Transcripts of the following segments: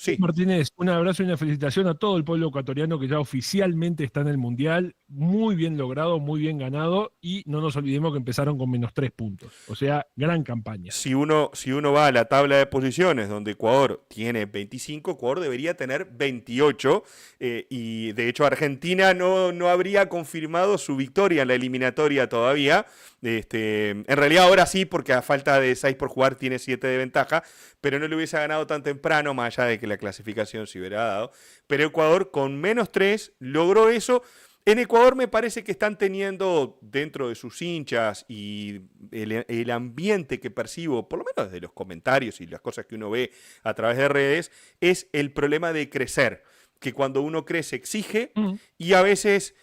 Sí. Martínez, un abrazo y una felicitación a todo el pueblo ecuatoriano que ya oficialmente está en el Mundial. Muy bien logrado, muy bien ganado. Y no nos olvidemos que empezaron con -3 puntos. O sea, gran campaña. Si uno va a la tabla de posiciones donde Ecuador tiene 25, Ecuador debería tener 28, y de hecho Argentina no habría confirmado su victoria en la eliminatoria todavía. En realidad ahora sí, porque a falta de 6 por jugar tiene 7 de ventaja, pero no le hubiese ganado tan temprano, más allá de que la clasificación se hubiera dado. Pero Ecuador con -3 logró eso. En Ecuador me parece que están teniendo dentro de sus hinchas y el ambiente que percibo, por lo menos desde los comentarios y las cosas que uno ve a través de redes, es el problema de crecer, que cuando uno crece exige Mm. y a veces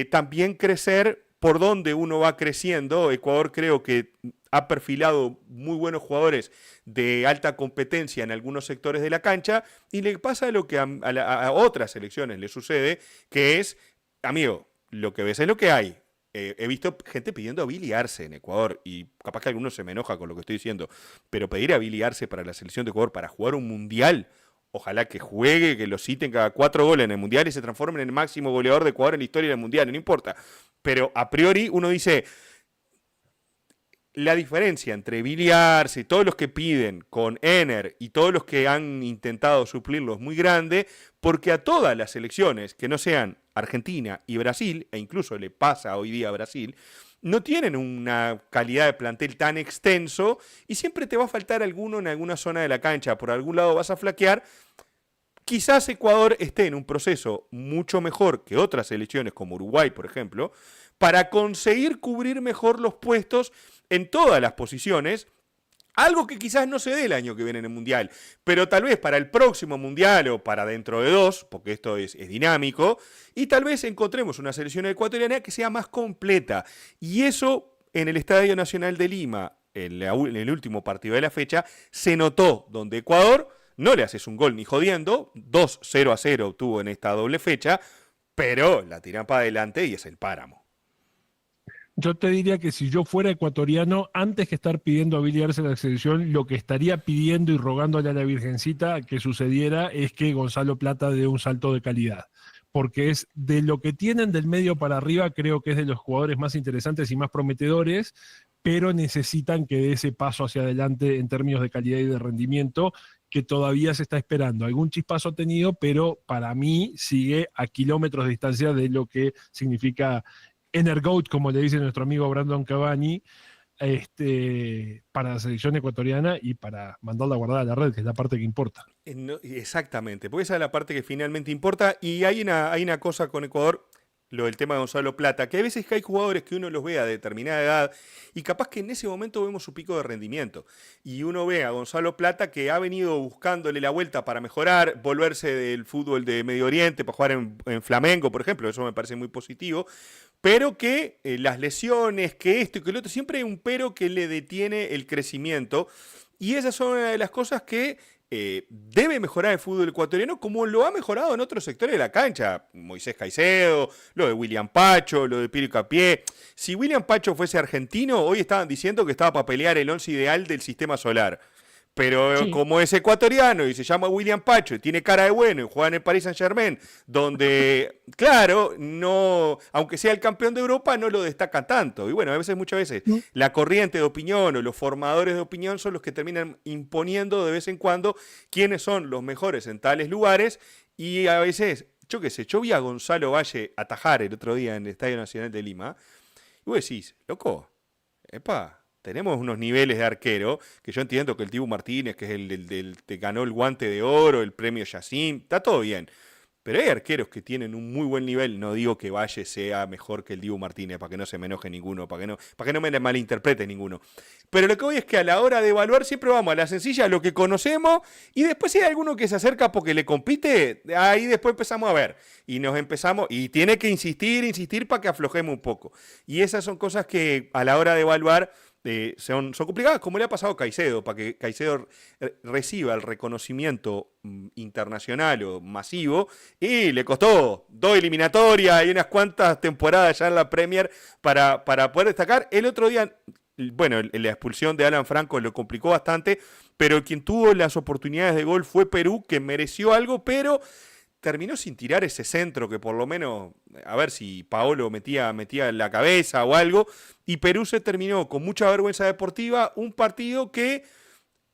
también crecer por donde uno va creciendo. Ecuador creo que ha perfilado muy buenos jugadores de alta competencia en algunos sectores de la cancha y le pasa lo que a otras selecciones le sucede, que es, amigo, lo que ves es lo que hay. He visto gente pidiendo a Billy Arce en Ecuador y capaz que alguno se me enoja con lo que estoy diciendo, pero pedir a Billy Arce para la selección de Ecuador para jugar un mundial, ojalá que juegue, que lo citen cada 4 goles en el mundial y se transforme en el máximo goleador de Ecuador en la historia del mundial, no importa. Pero a priori uno dice, la diferencia entre Billy Arce y todos los que piden con Ener y todos los que han intentado suplirlo es muy grande, porque a todas las selecciones que no sean Argentina y Brasil, e incluso le pasa hoy día a Brasil, no tienen una calidad de plantel tan extenso y siempre te va a faltar alguno en alguna zona de la cancha, por algún lado vas a flaquear. Quizás Ecuador esté en un proceso mucho mejor que otras selecciones como Uruguay, por ejemplo, para conseguir cubrir mejor los puestos en todas las posiciones, algo que quizás no se dé el año que viene en el Mundial, pero tal vez para el próximo Mundial o para dentro de 2, porque esto es dinámico, y tal vez encontremos una selección ecuatoriana que sea más completa. Y eso en el Estadio Nacional de Lima, en el último partido de la fecha, se notó, donde Ecuador no le haces un gol ni jodiendo, 2-0-0 obtuvo en esta doble fecha, pero la tiran para adelante y es el páramo. Yo te diría que si yo fuera ecuatoriano, antes que estar pidiendo a Billy Arce la selección, lo que estaría pidiendo y rogándole a la Virgencita que sucediera es que Gonzalo Plata dé un salto de calidad. Porque es de lo que tienen del medio para arriba, creo que es de los jugadores más interesantes y más prometedores, pero necesitan que dé ese paso hacia adelante en términos de calidad y de rendimiento que todavía se está esperando. Algún chispazo ha tenido, pero para mí sigue a kilómetros de distancia de lo que significa Energoat, como le dice nuestro amigo Brandon Cavani, para la selección ecuatoriana y para mandarla a guardar a la red, que es la parte que importa. Exactamente, porque esa es la parte que finalmente importa. Y hay una cosa con Ecuador, lo del tema de Gonzalo Plata, que a veces que hay jugadores que uno los ve a determinada edad y capaz que en ese momento vemos su pico de rendimiento. Y uno ve a Gonzalo Plata que ha venido buscándole la vuelta para mejorar, volverse del fútbol de Medio Oriente para jugar en Flamengo, por ejemplo, eso me parece muy positivo, pero que las lesiones, que esto y que lo otro, siempre hay un pero que le detiene el crecimiento. Y esas son una de las cosas que debe mejorar el fútbol ecuatoriano, como lo ha mejorado en otros sectores de la cancha. Moisés Caicedo, lo de William Pacho, lo de Piero Capié. Si William Pacho fuese argentino, hoy estaban diciendo que estaba para pelear el 11 ideal del sistema solar. Pero Sí. como es ecuatoriano y se llama William Pacho y tiene cara de bueno y juega en el Paris Saint-Germain, donde, claro, no, aunque sea el campeón de Europa, no lo destaca tanto. Y bueno, muchas veces, ¿No? la corriente de opinión o los formadores de opinión son los que terminan imponiendo de vez en cuando quiénes son los mejores en tales lugares. Y a veces, yo qué sé, yo vi a Gonzalo Valle atajar el otro día en el Estadio Nacional de Lima, y vos decís, loco, epa. Tenemos unos niveles de arquero, que yo entiendo que el Dibu Martínez, que es el que ganó el guante de oro, el premio Yacine, está todo bien. Pero hay arqueros que tienen un muy buen nivel. No digo que Valle sea mejor que el Dibu Martínez, para que no se me enoje ninguno, para que no me malinterprete ninguno. Pero lo que voy es que a la hora de evaluar siempre vamos a la sencilla, a lo que conocemos, y después si hay alguno que se acerca porque le compite, ahí después empezamos a ver. Y tiene que insistir para que aflojemos un poco. Y esas son cosas que a la hora de evaluar son complicadas, como le ha pasado a Caicedo, para que Caicedo reciba el reconocimiento internacional o masivo, y le costó 2 eliminatorias y unas cuantas temporadas ya en la Premier para poder destacar. El otro día bueno, la expulsión de Alan Franco lo complicó bastante, pero quien tuvo las oportunidades de gol fue Perú, que mereció algo, pero terminó sin tirar ese centro que por lo menos, a ver si Paolo metía en la cabeza o algo, y Perú se terminó con mucha vergüenza deportiva, un partido que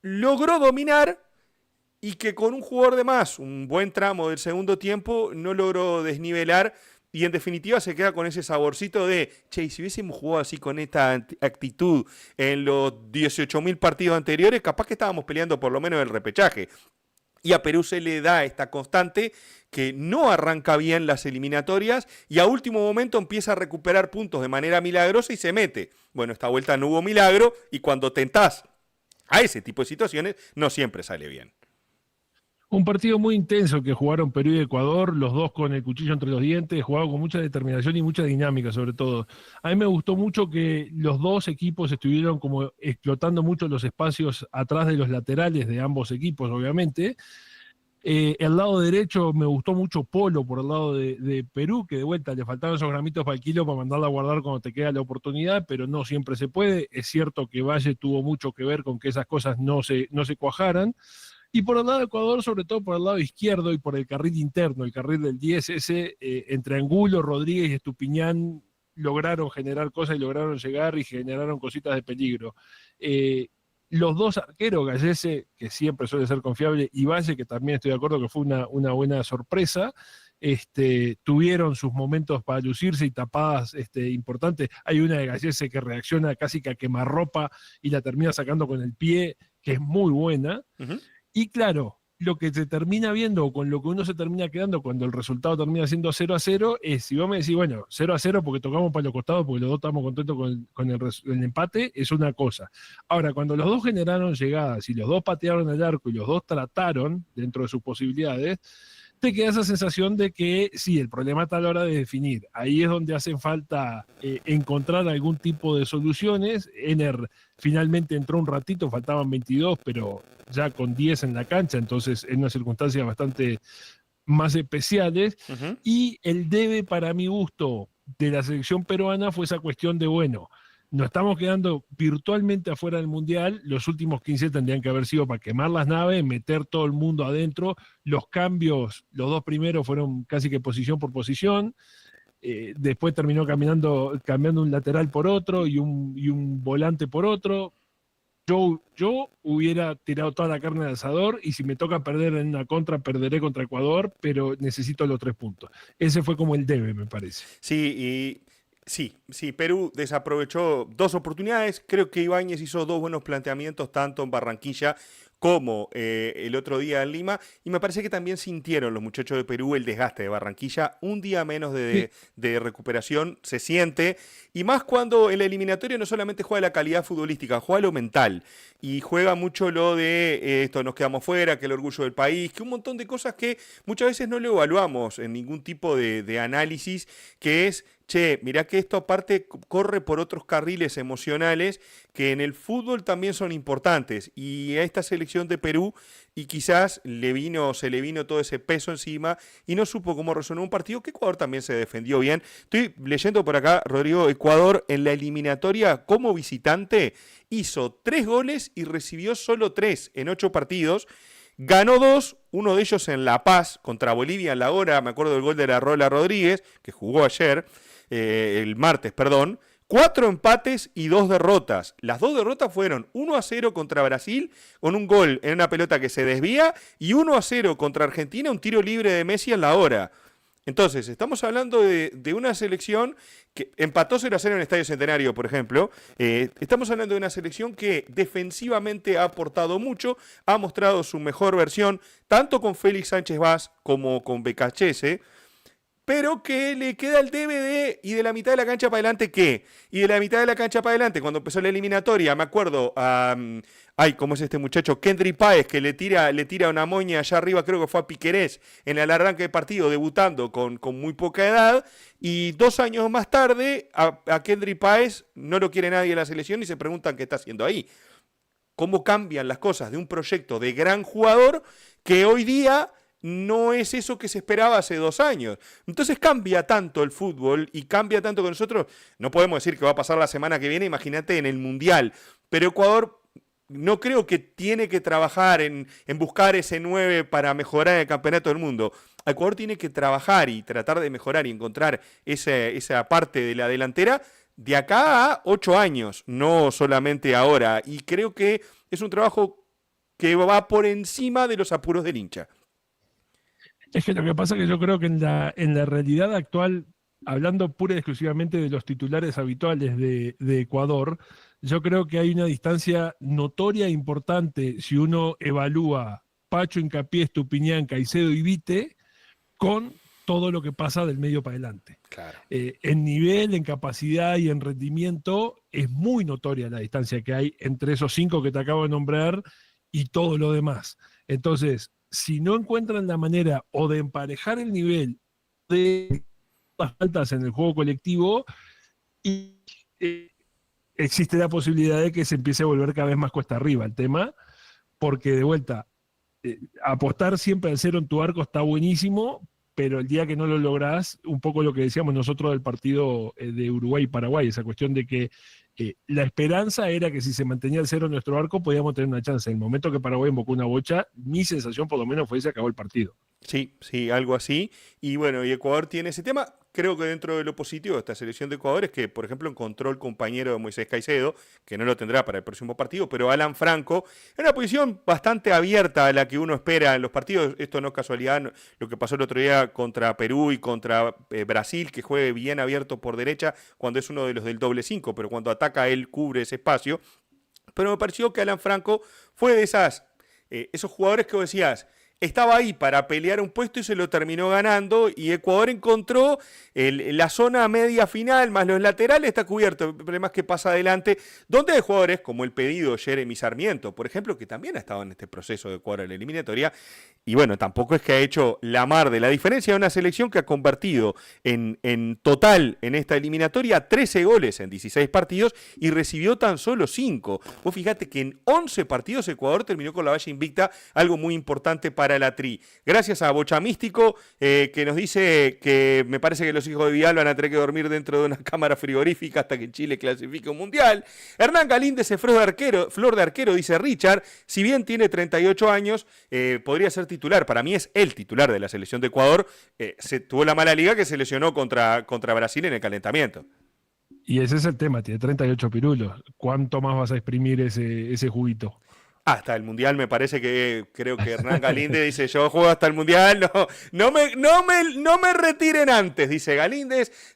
logró dominar y que con un jugador de más, un buen tramo del segundo tiempo, no logró desnivelar y en definitiva se queda con ese saborcito de, che, y si hubiésemos jugado así con esta actitud en los 18.000 partidos anteriores, capaz que estábamos peleando por lo menos el repechaje. Y a Perú se le da esta constante que no arranca bien las eliminatorias y a último momento empieza a recuperar puntos de manera milagrosa y se mete. Bueno, esta vuelta no hubo milagro y cuando tentás a ese tipo de situaciones no siempre sale bien. Un partido muy intenso que jugaron Perú y Ecuador, los dos con el cuchillo entre los dientes, jugaron con mucha determinación y mucha dinámica sobre todo. A mí me gustó mucho que los dos equipos estuvieron como explotando mucho los espacios atrás de los laterales de ambos equipos, obviamente. El lado derecho me gustó mucho Polo por el lado de Perú, que de vuelta le faltaban esos gramitos para el kilo para mandarla a guardar cuando te queda la oportunidad, pero no siempre se puede. Es cierto que Valle tuvo mucho que ver con que esas cosas no se cuajaran. Y por el lado de Ecuador, sobre todo por el lado izquierdo y por el carril interno, el carril del 10, entre Angulo, Rodríguez y Estupiñán lograron generar cosas y lograron llegar y generaron cositas de peligro. Los dos arqueros, Gallese, que siempre suele ser confiable, y Valle, que también estoy de acuerdo que fue una buena sorpresa, tuvieron sus momentos para lucirse y tapadas importantes. Hay una de Gallese que reacciona casi que a quemarropa y la termina sacando con el pie, que es muy buena. Uh-huh. Y claro, lo que se termina viendo o con lo que uno se termina quedando cuando el resultado termina siendo 0-0 es, si vos me decís, bueno, 0-0 porque tocamos para los costados porque los dos estamos contentos con el empate, es una cosa. Ahora, cuando los dos generaron llegadas y los dos patearon el arco y los dos trataron dentro de sus posibilidades, te queda esa sensación de que sí, el problema está a la hora de definir. Ahí es donde hacen falta encontrar algún tipo de soluciones. Ener finalmente entró un ratito, faltaban 22, pero ya con 10 en la cancha, entonces en unas circunstancias bastante más especiales. Uh-huh. Y el debe, para mi gusto, de la selección peruana fue esa cuestión de, bueno, nos estamos quedando virtualmente afuera del Mundial, los últimos 15 tendrían que haber sido para quemar las naves, meter todo el mundo adentro, los cambios, los dos primeros fueron casi que posición por posición, después terminó cambiando un lateral por otro y un volante por otro. Yo hubiera tirado toda la carne al asador y si me toca perder en una contra, perderé contra Ecuador, pero necesito los 3 puntos. Ese fue como el debe, me parece. Sí, Sí, Perú desaprovechó 2 oportunidades. Creo que Ibáñez hizo 2 buenos planteamientos, tanto en Barranquilla como el otro día en Lima. Y me parece que también sintieron los muchachos de Perú el desgaste de Barranquilla. Un día menos de recuperación se siente. Y más cuando el eliminatorio no solamente juega la calidad futbolística, juega lo mental. Y juega mucho lo de esto, nos quedamos fuera, que el orgullo del país, que un montón de cosas que muchas veces no lo evaluamos en ningún tipo de análisis, que es, che, mirá que esto aparte corre por otros carriles emocionales que en el fútbol también son importantes. Y a esta selección de Perú, y quizás se le vino todo ese peso encima y no supo cómo resonó un partido que Ecuador también se defendió bien. Estoy leyendo por acá, Rodrigo, Ecuador en la eliminatoria como visitante hizo 3 goles y recibió solo 3 en 8 partidos. Ganó 2, uno de ellos en La Paz contra Bolivia en la hora, me acuerdo del gol de la Rola Rodríguez, que jugó ayer, el martes, perdón. 4 empates y 2 derrotas. Las 2 derrotas fueron 1-0 contra Brasil, con un gol en una pelota que se desvía, y 1-0 contra Argentina, un tiro libre de Messi en la hora. Entonces, estamos hablando de una selección que empató 0-0 en el Estadio Centenario, por ejemplo. Estamos hablando de una selección que defensivamente ha aportado mucho, ha mostrado su mejor versión, tanto con Félix Sánchez Vaz como con Becachese, pero que le queda el debe y de la mitad de la cancha para adelante, ¿qué? Y de la mitad de la cancha para adelante, cuando empezó la eliminatoria, me acuerdo ¿cómo es este muchacho? Kendry Páez, que le tira una moña allá arriba, creo que fue a Piquerés, en el arranque de partido, debutando con muy poca edad, y 2 años más tarde, a Kendry Páez no lo quiere nadie en la selección y se preguntan qué está haciendo ahí. ¿Cómo cambian las cosas de un proyecto de gran jugador que hoy día no es eso que se esperaba hace 2 años. Entonces cambia tanto el fútbol y cambia tanto que nosotros no podemos decir que va a pasar la semana que viene, imagínate, en el Mundial. Pero Ecuador no creo que tiene que trabajar en buscar ese 9 para mejorar el campeonato del mundo. Ecuador tiene que trabajar y tratar de mejorar y encontrar esa parte de la delantera de acá a 8 años, no solamente ahora. Y creo que es un trabajo que va por encima de los apuros del hincha. Es que lo que pasa es que yo creo que en la realidad actual, hablando pura y exclusivamente de los titulares habituales de Ecuador, yo creo que hay una distancia notoria e importante si uno evalúa Pacho, Hincapié, Estupiñán, Caicedo y Vite con todo lo que pasa del medio para adelante. Claro. En nivel, en capacidad y en rendimiento es muy notoria la distancia que hay entre esos 5 que te acabo de nombrar y todo lo demás. Entonces, si no encuentran la manera o de emparejar el nivel de las faltas en el juego colectivo, y existe la posibilidad de que se empiece a volver cada vez más cuesta arriba el tema, porque de vuelta, apostar siempre al 0 en tu arco está buenísimo, pero el día que no lo lográs, un poco lo que decíamos nosotros del partido de Uruguay y Paraguay, esa cuestión de que la esperanza era que si se mantenía el 0 en nuestro arco podíamos tener una chance. En el momento que Paraguay invocó una bocha, mi sensación por lo menos fue que se acabó el partido. Sí, algo así. Y bueno, y Ecuador tiene ese tema. Creo que dentro de lo positivo de esta selección de Ecuador es que, por ejemplo, encontró el compañero de Moisés Caicedo, que no lo tendrá para el próximo partido, pero Alan Franco, en una posición bastante abierta a la que uno espera en los partidos. Esto no es casualidad, lo que pasó el otro día contra Perú y contra Brasil, que juegue bien abierto por derecha cuando es uno de los del doble 5, pero cuando ataca él cubre ese espacio. Pero me pareció que Alan Franco fue de esos jugadores que vos decías, estaba ahí para pelear un puesto y se lo terminó ganando, y Ecuador encontró la zona media final más los laterales está cubierto. El problema es que pasa adelante, donde hay jugadores como el pedido Jeremy Sarmiento, por ejemplo, que también ha estado en este proceso de Ecuador en la eliminatoria, y bueno, tampoco es que ha hecho la mar de la diferencia de una selección que ha convertido en total en esta eliminatoria 13 goles en 16 partidos y recibió tan solo 5. Vos fíjate que en 11 partidos Ecuador terminó con la valla invicta, algo muy importante para la Tri. Gracias a Bocha Místico, que nos dice que me parece que los hijos de Vidal van a tener que dormir dentro de una cámara frigorífica hasta que Chile clasifique un mundial. Hernán Galíndez es flor de arquero, dice Richard, si bien tiene 38 años, podría ser titular. Para mí es el titular de la selección de Ecuador. Se tuvo la mala liga que se lesionó contra Brasil en el calentamiento. Y ese es el tema, tiene 38 pirulos. ¿Cuánto más vas a exprimir ese juguito? Hasta el Mundial me parece que creo que Hernán Galíndez dice, yo juego hasta el Mundial, no me retiren antes, dice Galíndez.